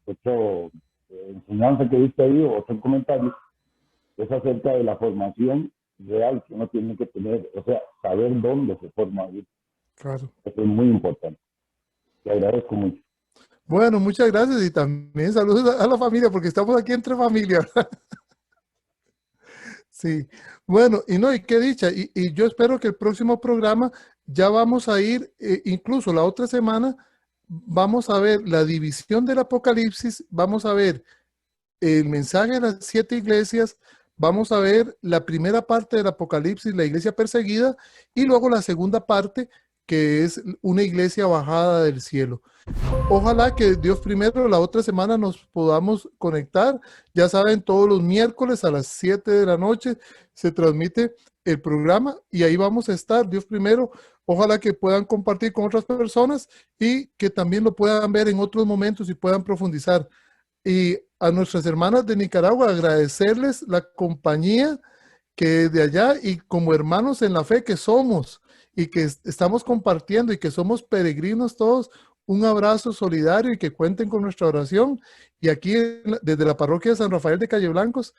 enseñanza que viste ahí, o otro comentario, es acerca de la formación real que uno tiene que tener, o sea, saber dónde se forma. Claro. Eso es muy importante. Te agradezco mucho. Bueno, muchas gracias y también saludos a la familia, porque estamos aquí entre familia. Sí, bueno, y no, y qué dicha, y yo espero que el próximo programa ya vamos a ir, incluso la otra semana, vamos a ver la división del Apocalipsis, vamos a ver el mensaje de las 7 iglesias, vamos a ver la primera parte del Apocalipsis, la iglesia perseguida, y luego la segunda parte, que es una iglesia bajada del cielo. Ojalá que Dios primero la otra semana nos podamos conectar. Ya saben, todos los miércoles a las 7 de la noche se transmite el programa y ahí vamos a estar. Dios primero, ojalá que puedan compartir con otras personas y que también lo puedan ver en otros momentos y puedan profundizar. Y a nuestras hermanas de Nicaragua agradecerles la compañía que de allá y como hermanos en la fe que somos y que estamos compartiendo y que somos peregrinos todos, un abrazo solidario y que cuenten con nuestra oración. Y aquí desde la parroquia de San Rafael de Calle Blancos,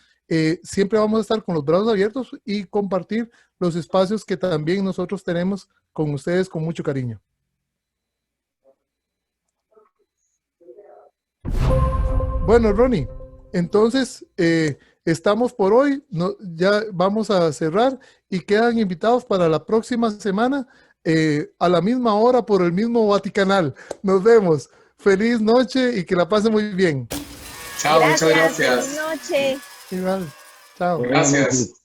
siempre vamos a estar con los brazos abiertos y compartir los espacios que también nosotros tenemos con ustedes con mucho cariño. Bueno, Ronnie, entonces estamos por hoy, ya vamos a cerrar y quedan invitados para la próxima semana a la misma hora por el mismo Vaticanal. Nos vemos. Feliz noche y que la pasen muy bien. Chao, muchas gracias. Feliz noche. Igual. Chao. Gracias.